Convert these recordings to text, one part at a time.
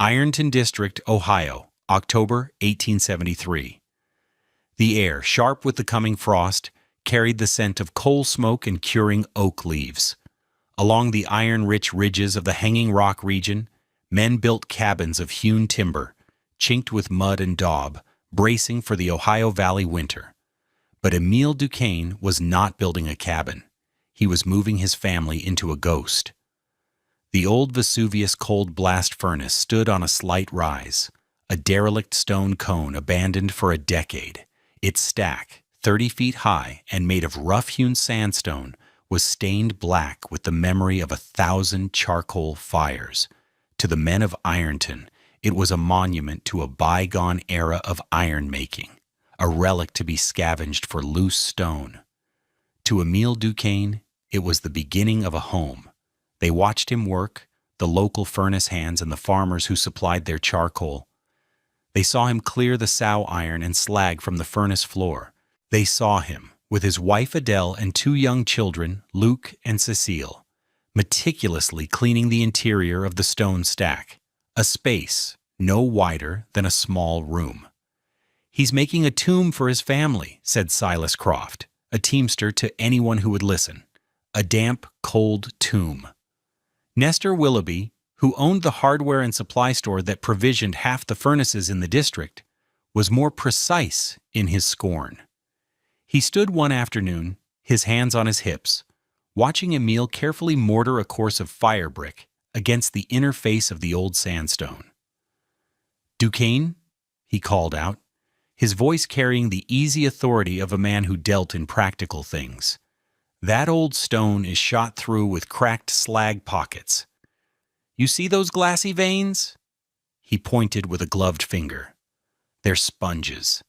Ironton District, Ohio, October 1873. The air, sharp with the coming frost, carried the scent of coal smoke and curing oak leaves. Along the iron-rich ridges of the Hanging Rock region, men built cabins of hewn timber, chinked with mud and daub, bracing for the Ohio Valley winter. But Emile Duquesne was not building a cabin. He was moving his family into a ghost. The old Vesuvius cold blast furnace stood on a slight rise, a derelict stone cone abandoned for a decade. Its stack, 30 feet high and made of rough-hewn sandstone, was stained black with the memory of 1,000 charcoal fires. To the men of Ironton, it was a monument to a bygone era of iron-making, a relic to be scavenged for loose stone. To Emile Duquesne, it was the beginning of a home. They watched him work, the local furnace hands and the farmers who supplied their charcoal. They saw him clear the sow iron and slag from the furnace floor. They saw him, with his wife Adele and 2 young children, Luke and Cecile, meticulously cleaning the interior of the stone stack, a space no wider than a small room. "He's making a tomb for his family," said Silas Croft, a teamster, to anyone who would listen. A damp, cold tomb. Nestor Willoughby, who owned the hardware and supply store that provisioned half the furnaces in the district, was more precise in his scorn. He stood one afternoon, his hands on his hips, watching Emile carefully mortar a course of fire brick against the inner face of the old sandstone. "Duquesne," he called out, his voice carrying the easy authority of a man who dealt in practical things. "That old stone is shot through with cracked slag pockets. You see those glassy veins?" He pointed with a gloved finger. "They're sponges.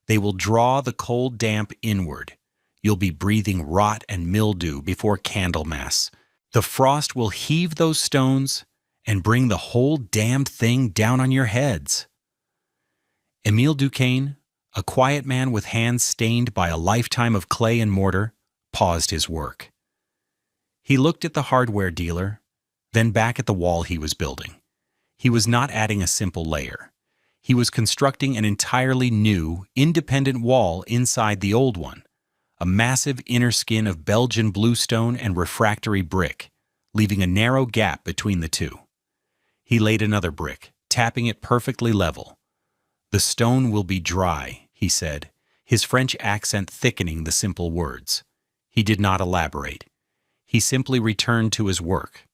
They will draw the cold damp inward. You'll be breathing rot and mildew before Candlemas. The frost will heave those stones and bring the whole damned thing down on your heads." Emile Duquesne, a quiet man with hands stained by a lifetime of clay and mortar, paused his work. He looked at the hardware dealer, then back at the wall he was building. He was not adding a simple layer. He was constructing an entirely new, independent wall inside the old one, a massive inner skin of Belgian bluestone and refractory brick, leaving a narrow gap between the two. He laid another brick, tapping it perfectly level. "The stone will be dry," he said, his French accent thickening the simple words. He did not elaborate. He simply returned to his work.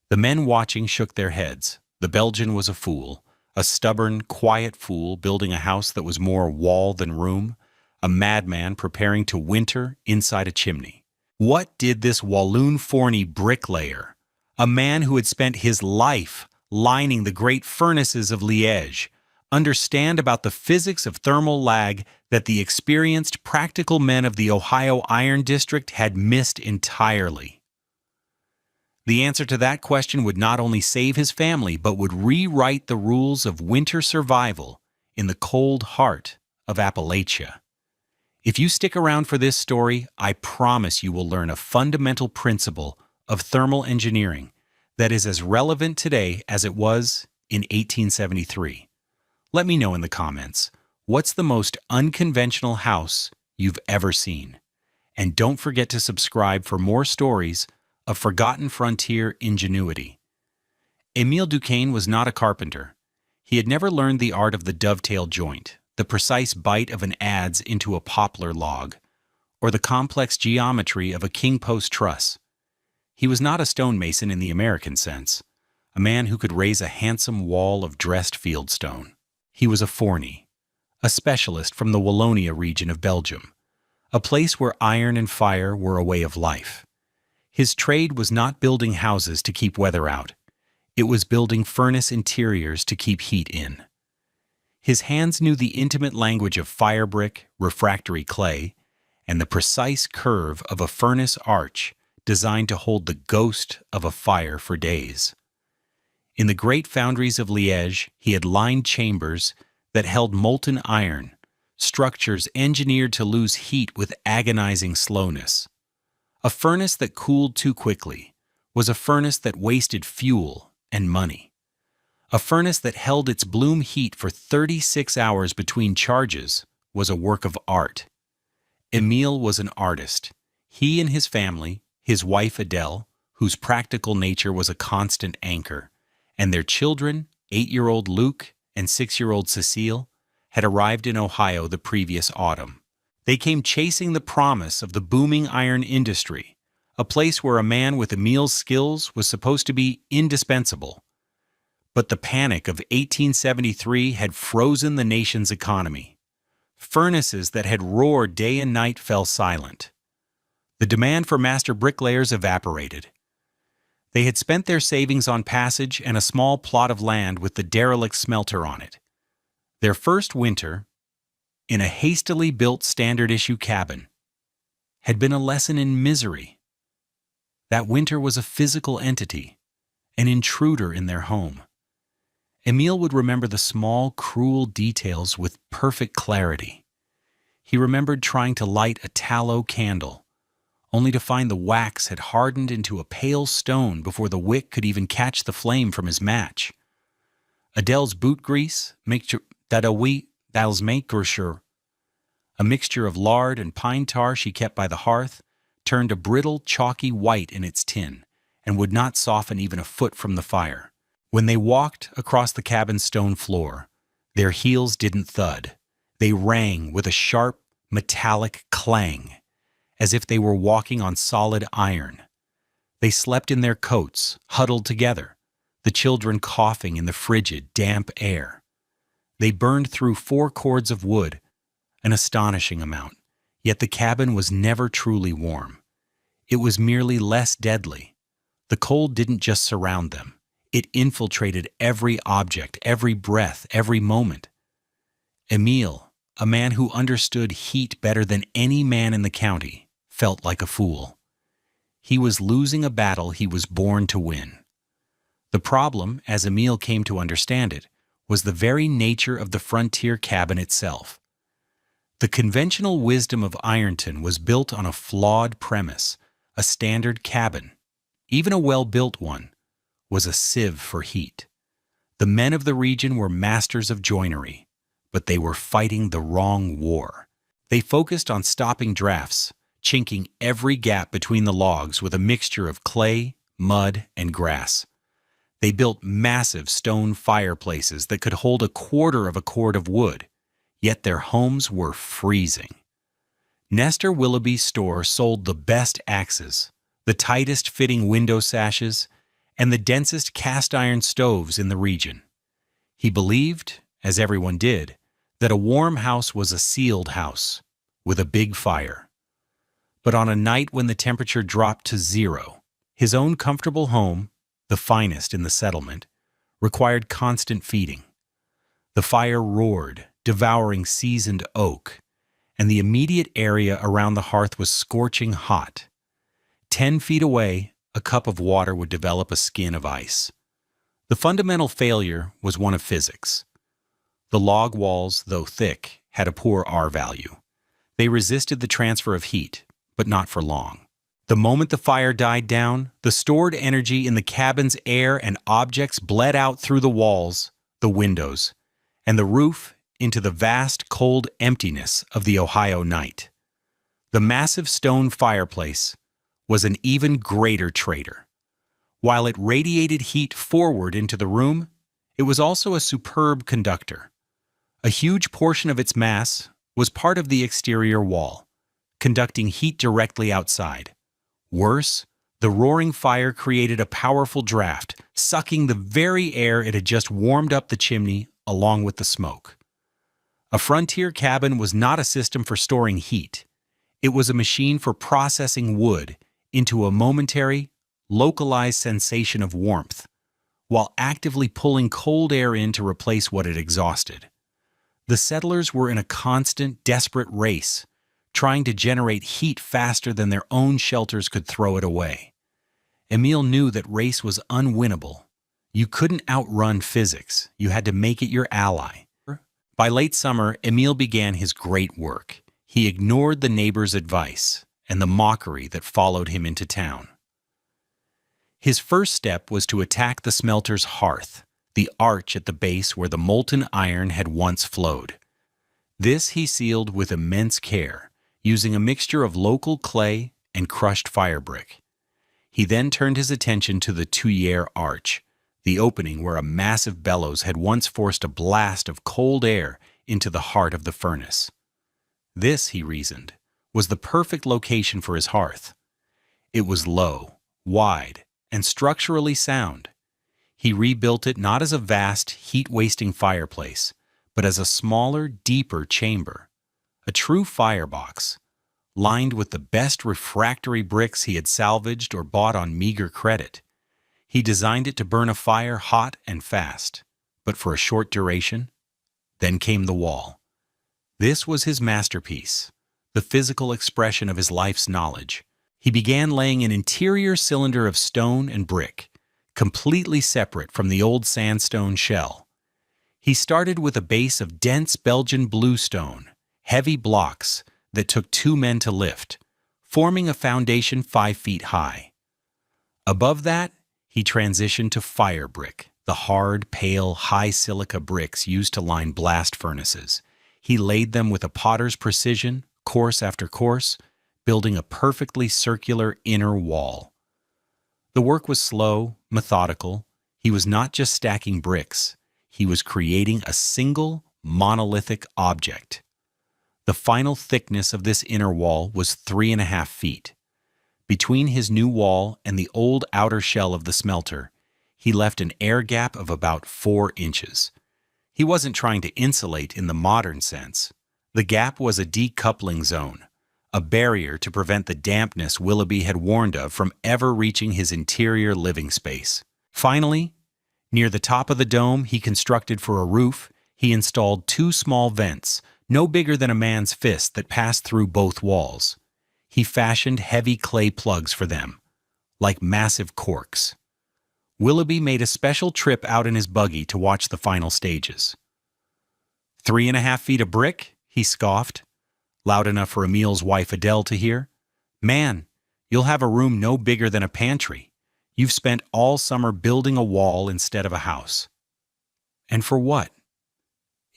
The men watching shook their heads. The Belgian was a fool, a stubborn, quiet fool building a house that was more wall than room, a madman preparing to winter inside a chimney. What did this Walloon Forney bricklayer, a man who had spent his life lining the great furnaces of Liège, understand about the physics of thermal lag that the experienced, practical men of the Ohio Iron District had missed entirely? The answer to that question would not only save his family, but would rewrite the rules of winter survival in the cold heart of Appalachia. If you stick around for this story, I promise you will learn a fundamental principle of thermal engineering that is as relevant today as it was in 1873. Let me know in the comments, what's the most unconventional house you've ever seen? And don't forget to subscribe for more stories of forgotten frontier ingenuity. Emile Duquesne was not a carpenter. He had never learned the art of the dovetail joint, the precise bite of an adze into a poplar log, or the complex geometry of a king post truss. He was not a stonemason in the American sense, a man who could raise a handsome wall of dressed fieldstone. He was a Forney, a specialist from the Wallonia region of Belgium, a place where iron and fire were a way of life. His trade was not building houses to keep weather out. It was building furnace interiors to keep heat in. His hands knew the intimate language of fire brick, refractory clay, and the precise curve of a furnace arch designed to hold the ghost of a fire for days. In the great foundries of Liège, he had lined chambers that held molten iron, structures engineered to lose heat with agonizing slowness. A furnace that cooled too quickly was a furnace that wasted fuel and money. A furnace that held its bloom heat for 36 hours between charges was a work of art. Emile was an artist. He and his family, his wife Adele, whose practical nature was a constant anchor, and their children, 8-year-old Luke and 6-year-old Cecile, had arrived in Ohio the previous autumn. They came chasing the promise of the booming iron industry, a place where a man with Emile's skills was supposed to be indispensable. But the panic of 1873 had frozen the nation's economy. Furnaces that had roared day and night fell silent. The demand for master bricklayers evaporated. They had spent their savings on passage and a small plot of land with the derelict smelter on it. Their first winter, in a hastily built standard-issue cabin, had been a lesson in misery. That winter was a physical entity, an intruder in their home. Emile would remember the small, cruel details with perfect clarity. He remembered trying to light a tallow candle, only to find the wax had hardened into a pale stone before the wick could even catch the flame from his match. Adele's boot grease, a mixture of lard and pine tar she kept by the hearth, turned a brittle, chalky white in its tin, and would not soften even a foot from the fire. When they walked across the cabin's stone floor, their heels didn't thud. They rang with a sharp, metallic clang, as if they were walking on solid iron. They slept in their coats, huddled together, the children coughing in the frigid, damp air. They burned through 4 cords of wood, an astonishing amount, yet the cabin was never truly warm. It was merely less deadly. The cold didn't just surround them. It infiltrated every object, every breath, every moment. Emile, a man who understood heat better than any man in the county, felt like a fool. He was losing a battle he was born to win. The problem, as Emile came to understand it, was the very nature of the frontier cabin itself. The conventional wisdom of Ironton was built on a flawed premise. A standard cabin, even a well-built one, was a sieve for heat. The men of the region were masters of joinery, but they were fighting the wrong war. They focused on stopping drafts, chinking every gap between the logs with a mixture of clay, mud, and grass. They built massive stone fireplaces that could hold 1/4 of a cord of wood, yet their homes were freezing. Nestor Willoughby's store sold the best axes, the tightest-fitting window sashes, and the densest cast-iron stoves in the region. He believed, as everyone did, that a warm house was a sealed house, with a big fire. But on a night when the temperature dropped to 0, his own comfortable home, the finest in the settlement, required constant feeding. The fire roared, devouring seasoned oak, and the immediate area around the hearth was scorching hot. 10 feet away, a cup of water would develop a skin of ice. The fundamental failure was one of physics. The log walls, though thick, had a poor R value. They resisted the transfer of heat, but not for long. The moment the fire died down, the stored energy in the cabin's air and objects bled out through the walls, the windows, and the roof into the vast, cold emptiness of the Ohio night. The massive stone fireplace was an even greater traitor. While it radiated heat forward into the room, it was also a superb conductor. A huge portion of its mass was part of the exterior wall, conducting heat directly outside. Worse, the roaring fire created a powerful draft, sucking the very air it had just warmed up the chimney along with the smoke. A frontier cabin was not a system for storing heat. It was a machine for processing wood into a momentary, localized sensation of warmth, while actively pulling cold air in to replace what it exhausted. The settlers were in a constant, desperate race, trying to generate heat faster than their own shelters could throw it away. Emile knew that race was unwinnable. You couldn't outrun physics. You had to make it your ally. By late summer, Emile began his great work. He ignored the neighbors' advice and the mockery that followed him into town. His first step was to attack the smelter's hearth, the arch at the base where the molten iron had once flowed. This he sealed with immense care, using a mixture of local clay and crushed fire brick. He then turned his attention to the tuyere arch, the opening where a massive bellows had once forced a blast of cold air into the heart of the furnace. This, he reasoned, was the perfect location for his hearth. It was low, wide, and structurally sound. He rebuilt it not as a vast, heat-wasting fireplace, but as a smaller, deeper chamber, a true firebox, lined with the best refractory bricks he had salvaged or bought on meager credit. He designed it to burn a fire hot and fast, but for a short duration. Then came the wall. This was his masterpiece, the physical expression of his life's knowledge. He began laying an interior cylinder of stone and brick, completely separate from the old sandstone shell. He started with a base of dense Belgian bluestone, heavy blocks that took 2 men to lift, forming a foundation 5 feet high. Above that, he transitioned to fire brick, the hard, pale, high silica bricks used to line blast furnaces. He laid them with a potter's precision, course after course, building a perfectly circular inner wall. The work was slow, methodical. He was not just stacking bricks. He was creating a single, monolithic object. The final thickness of this inner wall was 3.5 feet. Between his new wall and the old outer shell of the smelter, he left an air gap of about 4 inches. He wasn't trying to insulate in the modern sense. The gap was a decoupling zone, a barrier to prevent the dampness Willoughby had warned of from ever reaching his interior living space. Finally, near the top of the dome he constructed for a roof, he installed 2 small vents, no bigger than a man's fist, that passed through both walls. He fashioned heavy clay plugs for them, like massive corks. Willoughby made a special trip out in his buggy to watch the final stages. 3.5 feet of brick? He scoffed, loud enough for Emil's wife Adele to hear. Man, you'll have a room no bigger than a pantry. You've spent all summer building a wall instead of a house. And for what?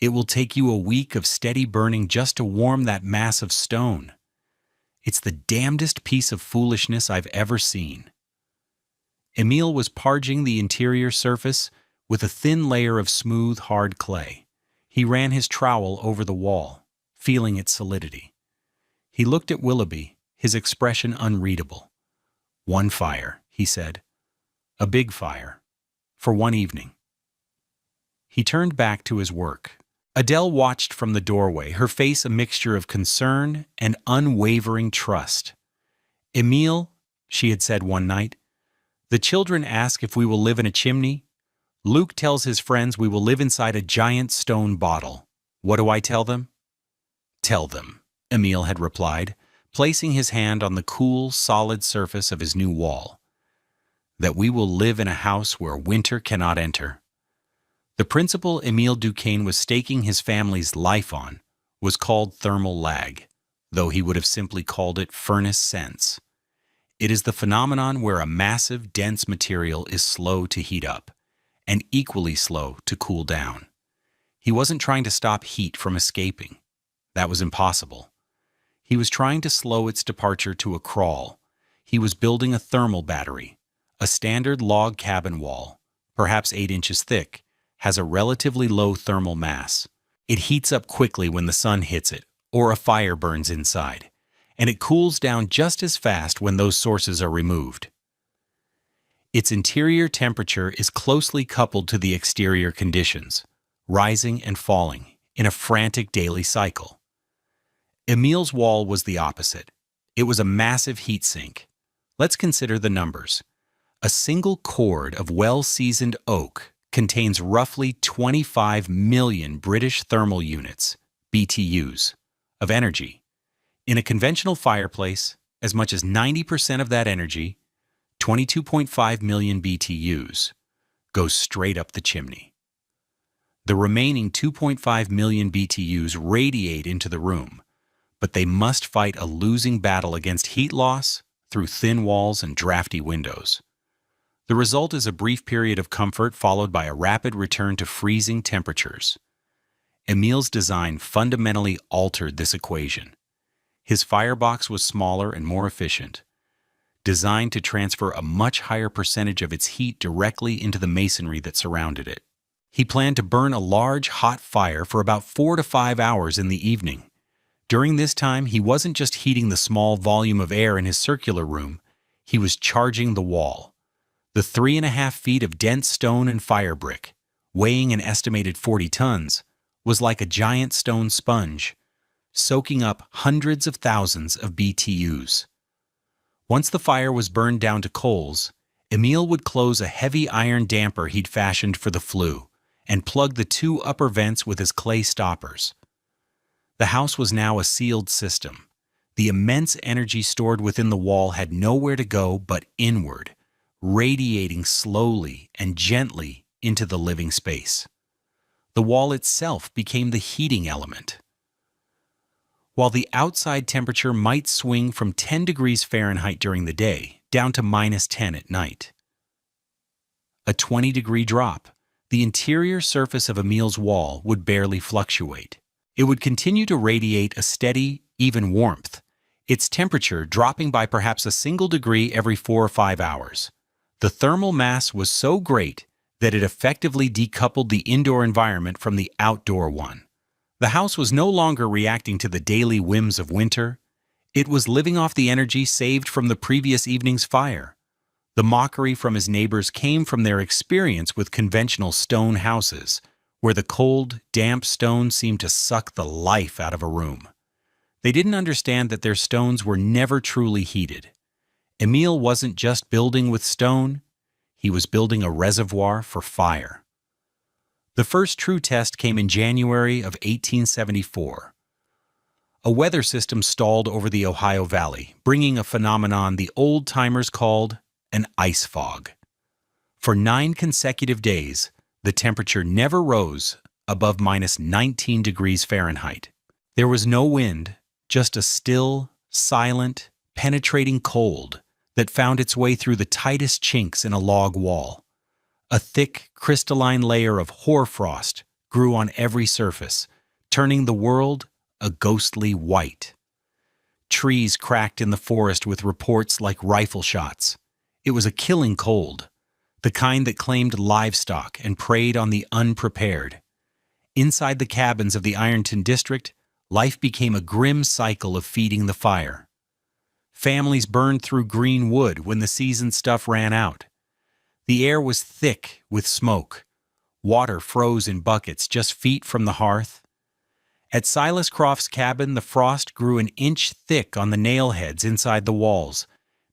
It will take you a week of steady burning just to warm that mass of stone. It's the damnedest piece of foolishness I've ever seen. Emil was parging the interior surface with a thin layer of smooth, hard clay. He ran his trowel over the wall, feeling its solidity. He looked at Willoughby, his expression unreadable. "One fire," he said. "A big fire. For one evening." He turned back to his work. Adele watched from the doorway, her face a mixture of concern and unwavering trust. "Emil," she had said one night, "the children ask if we will live in a chimney. Luke tells his friends we will live inside a giant stone bottle. What do I tell them?" "Tell them," Emil had replied, placing his hand on the cool, solid surface of his new wall, "that we will live in a house where winter cannot enter." The principle Emil Duquesne was staking his family's life on was called thermal lag, though he would have simply called it furnace sense. It is the phenomenon where a massive, dense material is slow to heat up, and equally slow to cool down. He wasn't trying to stop heat from escaping. That was impossible. He was trying to slow its departure to a crawl. He was building a thermal battery. A standard log cabin wall, perhaps 8 inches thick, has a relatively low thermal mass. It heats up quickly when the sun hits it, or a fire burns inside, and it cools down just as fast when those sources are removed. Its interior temperature is closely coupled to the exterior conditions, rising and falling in a frantic daily cycle. Emil's wall was the opposite. It was a massive heat sink. Let's consider the numbers. A single cord of well-seasoned oak contains roughly 25 million British thermal units, BTUs, of energy. In a conventional fireplace, as much as 90% of that energy, 22.5 million BTUs, goes straight up the chimney. The remaining 2.5 million BTUs radiate into the room, but they must fight a losing battle against heat loss through thin walls and drafty windows. The result is a brief period of comfort followed by a rapid return to freezing temperatures. Emil's design fundamentally altered this equation. His firebox was smaller and more efficient, designed to transfer a much higher percentage of its heat directly into the masonry that surrounded it. He planned to burn a large, hot fire for about 4 to 5 hours in the evening. During this time, he wasn't just heating the small volume of air in his circular room, he was charging the wall. The 3.5 feet of dense stone and fire brick, weighing an estimated 40 tons, was like a giant stone sponge, soaking up hundreds of thousands of BTUs. Once the fire was burned down to coals, Emil would close a heavy iron damper he'd fashioned for the flue and plug the 2 upper vents with his clay stoppers. The house was now a sealed system. The immense energy stored within the wall had nowhere to go but inward, radiating slowly and gently into the living space. The wall itself became the heating element. While the outside temperature might swing from 10 degrees Fahrenheit during the day down to -10 at night, a 20-degree drop, the interior surface of Emil's wall would barely fluctuate. It would continue to radiate a steady, even warmth, its temperature dropping by perhaps a single degree every 4 or 5 hours. The thermal mass was so great that it effectively decoupled the indoor environment from the outdoor one. The house was no longer reacting to the daily whims of winter. It was living off the energy saved from the previous evening's fire. The mockery from his neighbors came from their experience with conventional stone houses, where the cold, damp stone seemed to suck the life out of a room. They didn't understand that their stones were never truly heated. Emil wasn't just building with stone, he was building a reservoir for fire. The first true test came in January of 1874. A weather system stalled over the Ohio Valley, bringing a phenomenon the old-timers called an ice fog. For 9 consecutive days, the temperature never rose above -19 degrees Fahrenheit. There was no wind, just a still, silent, penetrating cold that found its way through the tightest chinks in a log wall. A thick, crystalline layer of hoarfrost grew on every surface, turning the world a ghostly white. Trees cracked in the forest with reports like rifle shots. It was a killing cold, the kind that claimed livestock and preyed on the unprepared. Inside the cabins of the Ironton district, life became a grim cycle of feeding the fire. Families burned through green wood when the seasoned stuff ran out. The air was thick with smoke. Water froze in buckets just feet from the hearth. At Silas Croft's cabin, the frost grew an inch thick on the nail heads inside the walls,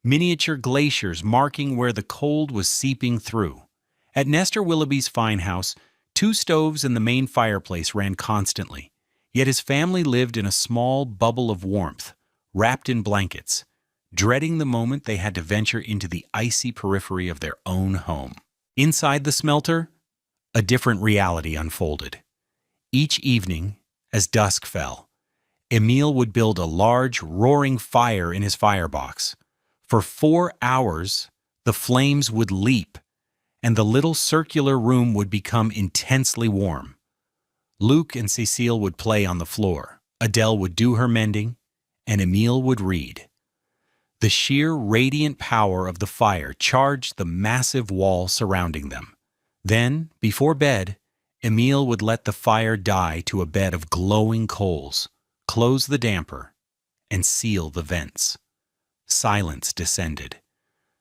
miniature glaciers marking where the cold was seeping through. At Nestor Willoughby's fine house, 2 stoves and the main fireplace ran constantly, yet his family lived in a small bubble of warmth, wrapped in blankets, dreading the moment they had to venture into the icy periphery of their own home. Inside the smelter, a different reality unfolded. Each evening, as dusk fell, Emil would build a large, roaring fire in his firebox. For 4 hours, the flames would leap, and the little circular room would become intensely warm. Luke and Cecile would play on the floor, Adele would do her mending, and Emil would read. The sheer radiant power of the fire charged the massive wall surrounding them. Then, before bed, Emil would let the fire die to a bed of glowing coals, close the damper, and seal the vents. Silence descended.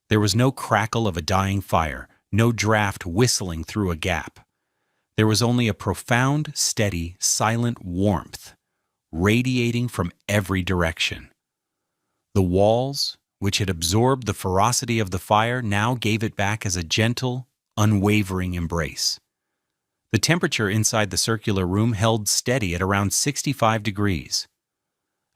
There was no crackle of a dying fire, no draft whistling through a gap. There was only a profound, steady, silent warmth, radiating from every direction. The walls, which had absorbed the ferocity of the fire, now gave it back as a gentle, unwavering embrace. The temperature inside the circular room held steady at around 65 degrees.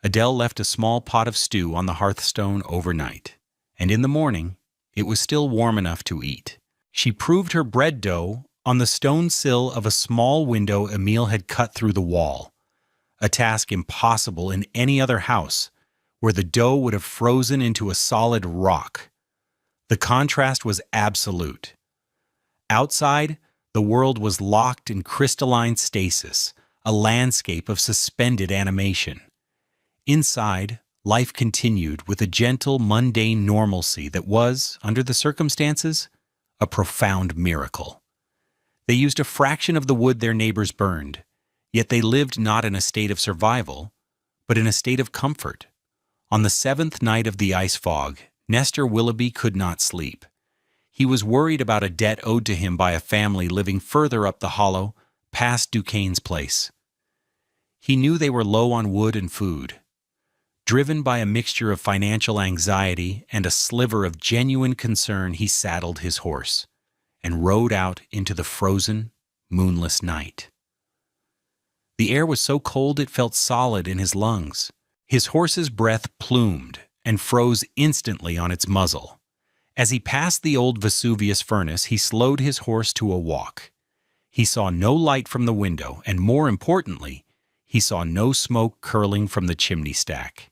Adele left a small pot of stew on the hearthstone overnight, and in the morning, it was still warm enough to eat. She proved her bread dough on the stone sill of a small window Emil had cut through the wall, a task impossible in any other house, where the dough would have frozen into a solid rock. The contrast was absolute. Outside, the world was locked in crystalline stasis, a landscape of suspended animation. Inside, life continued with a gentle, mundane normalcy that was, under the circumstances, a profound miracle. They used a fraction of the wood their neighbors burned, yet they lived not in a state of survival, but in a state of comfort. On the seventh night of the ice fog, Nestor Willoughby could not sleep. He was worried about a debt owed to him by a family living further up the hollow, past Duquesne's place. He knew they were low on wood and food. Driven by a mixture of financial anxiety and a sliver of genuine concern, he saddled his horse and rode out into the frozen, moonless night. The air was so cold it felt solid in his lungs. His horse's breath plumed and froze instantly on its muzzle. As he passed the old Vesuvius furnace, he slowed his horse to a walk. He saw no light from the window, and more importantly, he saw no smoke curling from the chimney stack.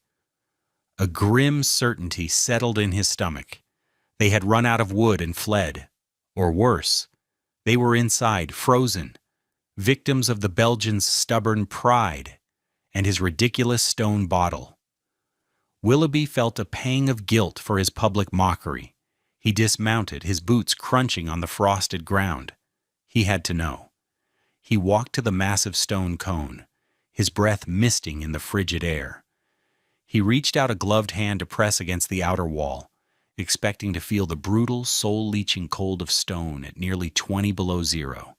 A grim certainty settled in his stomach. They had run out of wood and fled. Or worse, they were inside, frozen, victims of the Belgian's stubborn pride and his ridiculous stone bottle. Willoughby felt a pang of guilt for his public mockery. He dismounted, his boots crunching on the frosted ground. He had to know. He walked to the massive stone cone, his breath misting in the frigid air. He reached out a gloved hand to press against the outer wall, expecting to feel the brutal, soul-leeching cold of stone at nearly 20 below zero.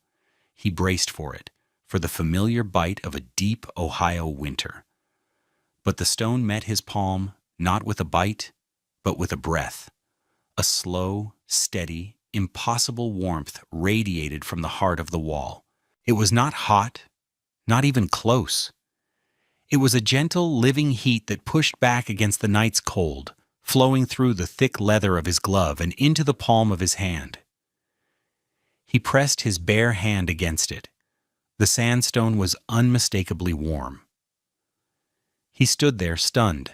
He braced for it, for the familiar bite of a deep Ohio winter. But the stone met his palm, not with a bite, but with a breath. A slow, steady, impossible warmth radiated from the heart of the wall. It was not hot, not even close. It was a gentle, living heat that pushed back against the night's cold, flowing through the thick leather of his glove and into the palm of his hand. He pressed his bare hand against it. The sandstone was unmistakably warm. He stood there, stunned,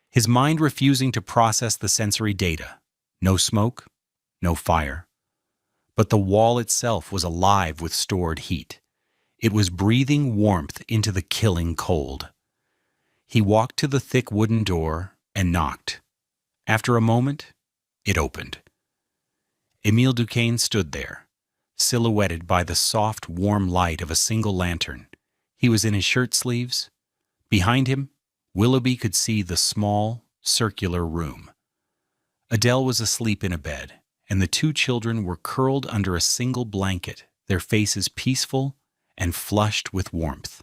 his mind refusing to process the sensory data. No smoke, no fire. But the wall itself was alive with stored heat. It was breathing warmth into the killing cold. He walked to the thick wooden door and knocked. After a moment, it opened. Émile Duquesne stood there, silhouetted by the soft, warm light of a single lantern. He was in his shirt sleeves. Behind him, Willoughby could see the small, circular room. Adele was asleep in a bed, and the two children were curled under a single blanket, their faces peaceful and flushed with warmth.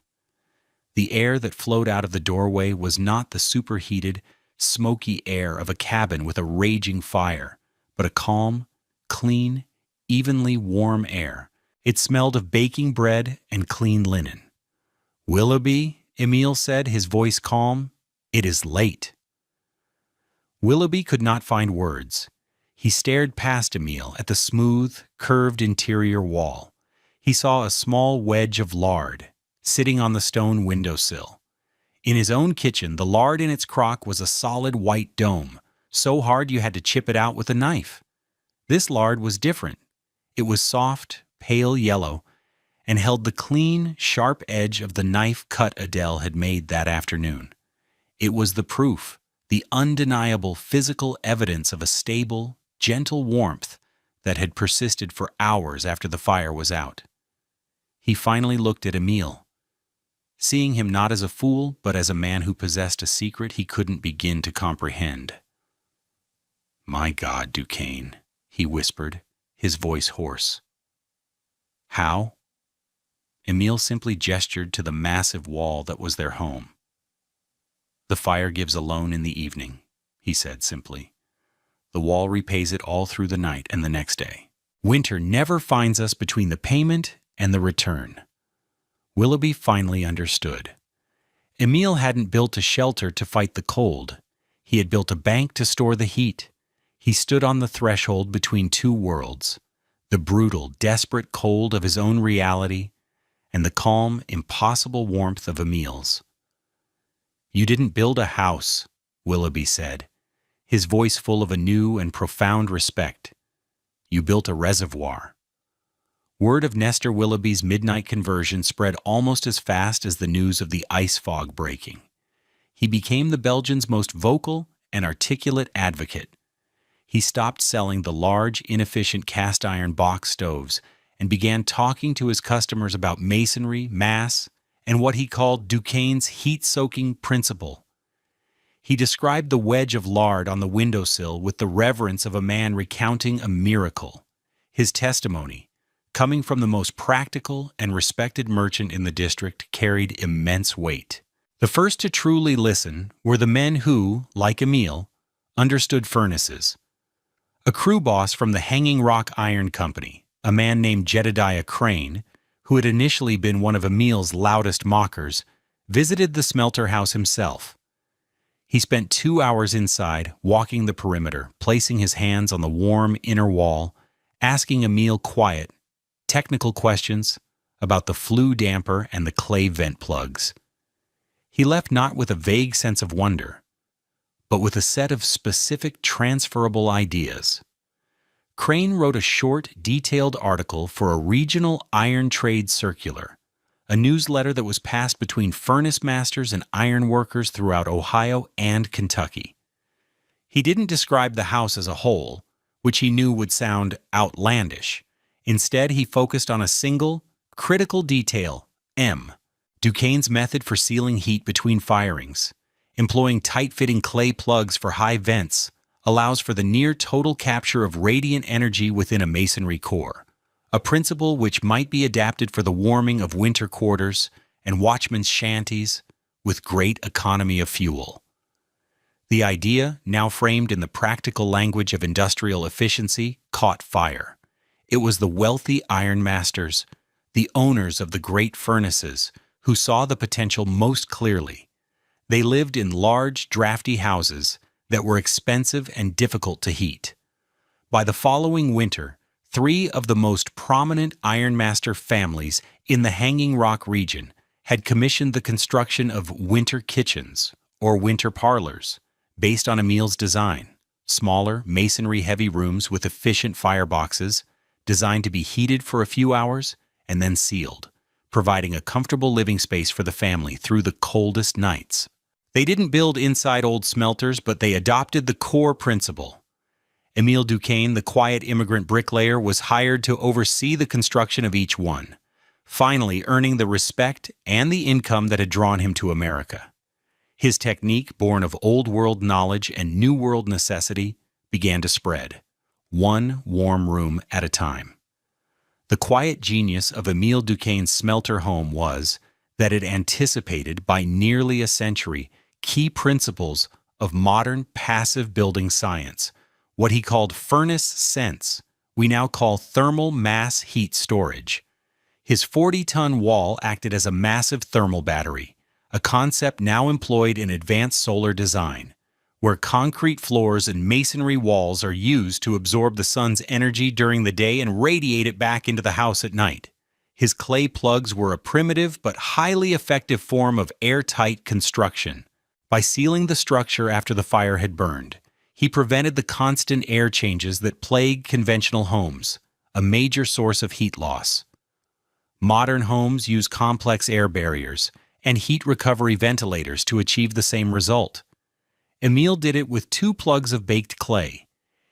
The air that flowed out of the doorway was not the superheated, smoky air of a cabin with a raging fire, but a calm, clean, evenly warm air. It smelled of baking bread and clean linen. "Willoughby," Émile said, his voice calm, "it is late." Willoughby could not find words. He stared past Émile at the smooth, curved interior wall. He saw a small wedge of lard sitting on the stone windowsill. In his own kitchen, the lard in its crock was a solid white dome, so hard you had to chip it out with a knife. This lard was different. It was soft, pale yellow, and held the clean, sharp edge of the knife cut Adele had made that afternoon. It was the proof, the undeniable physical evidence of a stable, gentle warmth that had persisted for hours after the fire was out. He finally looked at Émile, seeing him not as a fool, but as a man who possessed a secret he couldn't begin to comprehend. "My God, Duquesne," he whispered, his voice hoarse. "How?" Émile simply gestured to the massive wall that was their home. "The fire gives alone in the evening," he said simply. "The wall repays it all through the night and the next day. Winter never finds us between the payment and the return." Willoughby finally understood. Émile hadn't built a shelter to fight the cold. He had built a bank to store the heat. He stood on the threshold between two worlds, the brutal, desperate cold of his own reality and the calm, impossible warmth of Émile's. "You didn't build a house," Willoughby said, his voice full of a new and profound respect. "You built a reservoir." Word of Nestor Willoughby's midnight conversion spread almost as fast as the news of the ice fog breaking. He became the Belgians' most vocal and articulate advocate. He stopped selling the large, inefficient cast-iron box stoves and began talking to his customers about masonry, mass, and what he called Duquesne's heat-soaking principle. He described the wedge of lard on the windowsill with the reverence of a man recounting a miracle. His testimony, coming from the most practical and respected merchant in the district, carried immense weight. The first to truly listen were the men who, like Emile, understood furnaces. A crew boss from the Hanging Rock Iron Company, a man named Jedediah Crane, who had initially been one of Emile's loudest mockers, visited the smelter house himself. He spent 2 hours inside, walking the perimeter, placing his hands on the warm inner wall, asking Emile quiet, technical questions about the flue damper and the clay vent plugs. He left not with a vague sense of wonder, but with a set of specific transferable ideas. Crane wrote a short, detailed article for a regional iron trade circular, a newsletter that was passed between furnace masters and iron workers throughout Ohio and Kentucky. He didn't describe the house as a whole, which he knew would sound outlandish. Instead, he focused on a single, critical detail, Duquesne's method for sealing heat between firings. Employing tight-fitting clay plugs for high vents allows for the near-total capture of radiant energy within a masonry core, a principle which might be adapted for the warming of winter quarters and watchmen's shanties with great economy of fuel. The idea, now framed in the practical language of industrial efficiency, caught fire. It was the wealthy ironmasters, the owners of the great furnaces, who saw the potential most clearly. They lived in large, drafty houses that were expensive and difficult to heat. By the following winter, 3 of the most prominent ironmaster families in the Hanging Rock region had commissioned the construction of winter kitchens, or winter parlors, based on Emile's design, smaller, masonry-heavy rooms with efficient fireboxes, designed to be heated for a few hours and then sealed, providing a comfortable living space for the family through the coldest nights. They didn't build inside old smelters, but they adopted the core principle. Emile Duquesne, the quiet immigrant bricklayer, was hired to oversee the construction of each one, finally earning the respect and the income that had drawn him to America. His technique, born of Old World knowledge and New World necessity, began to spread, one warm room at a time. The quiet genius of Emile Duquesne's smelter home was that it anticipated, by nearly a century, key principles of modern passive building science, what he called furnace sense, we now call thermal mass heat storage. His 40-ton wall acted as a massive thermal battery, a concept now employed in advanced solar design, where concrete floors and masonry walls are used to absorb the sun's energy during the day and radiate it back into the house at night. His clay plugs were a primitive but highly effective form of airtight construction. By sealing the structure after the fire had burned, he prevented the constant air changes that plague conventional homes, a major source of heat loss. Modern homes use complex air barriers and heat recovery ventilators to achieve the same result. Emile did it with 2 plugs of baked clay.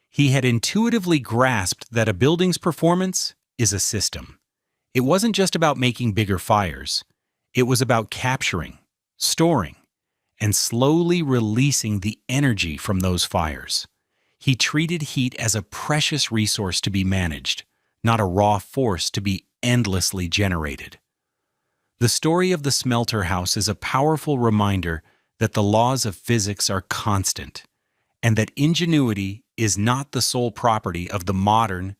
He had intuitively grasped that a building's performance is a system. It wasn't just about making bigger fires. It was about capturing, storing, and slowly releasing the energy from those fires. He treated heat as a precious resource to be managed, not a raw force to be endlessly generated. The story of the smelter house is a powerful reminder that the laws of physics are constant, and that ingenuity is not the sole property of the modern,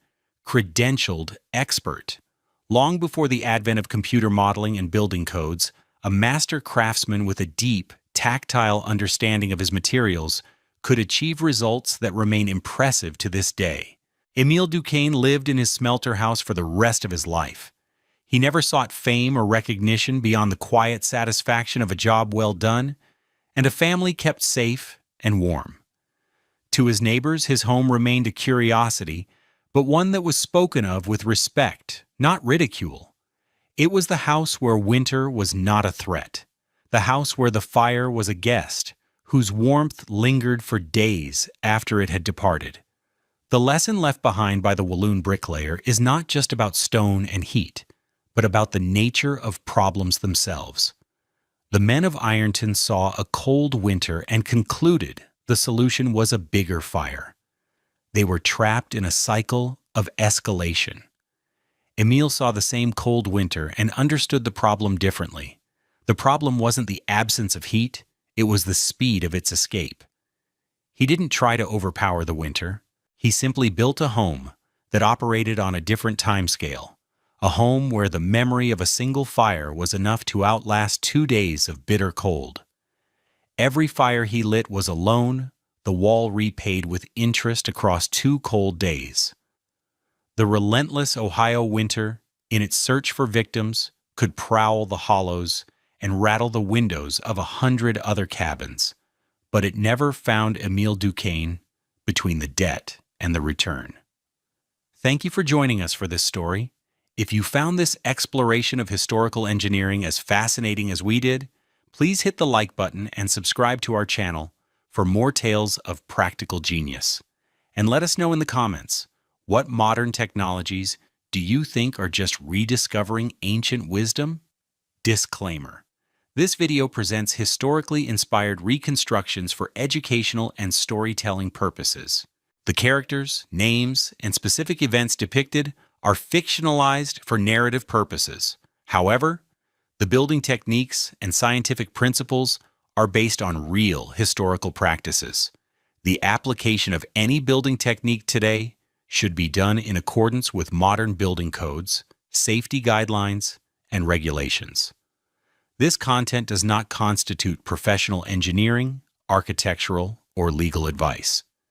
credentialed expert. Long before the advent of computer modeling and building codes, a master craftsman with a deep, tactile understanding of his materials could achieve results that remain impressive to this day. Emile Duquesne lived in his smelter house for the rest of his life. He never sought fame or recognition beyond the quiet satisfaction of a job well done and a family kept safe and warm. To his neighbors, his home remained a curiosity, but one that was spoken of with respect, not ridicule. It was the house where winter was not a threat, the house where the fire was a guest, whose warmth lingered for days after it had departed. The lesson left behind by the Walloon bricklayer is not just about stone and heat, but about the nature of problems themselves. The men of Ironton saw a cold winter and concluded the solution was a bigger fire. They were trapped in a cycle of escalation. Emile saw the same cold winter and understood the problem differently. The problem wasn't the absence of heat, it was the speed of its escape. He didn't try to overpower the winter. He simply built a home that operated on a different timescale, a home where the memory of a single fire was enough to outlast 2 days of bitter cold. Every fire he lit was a loan, the wall repaid with interest across 2 cold days. The relentless Ohio winter, in its search for victims, could prowl the hollows and rattle the windows of 100 other cabins, but it never found Emile Duquesne between the debt and the return. Thank you for joining us for this story. If you found this exploration of historical engineering as fascinating as we did, please hit the like button and subscribe to our channel for more tales of practical genius. And let us know in the comments, what modern technologies do you think are just rediscovering ancient wisdom? Disclaimer: this video presents historically inspired reconstructions for educational and storytelling purposes. The characters, names, and specific events depicted are fictionalized for narrative purposes. However, the building techniques and scientific principles are based on real historical practices. The application of any building technique today should be done in accordance with modern building codes, safety guidelines, and regulations. This content does not constitute professional engineering, architectural, or legal advice.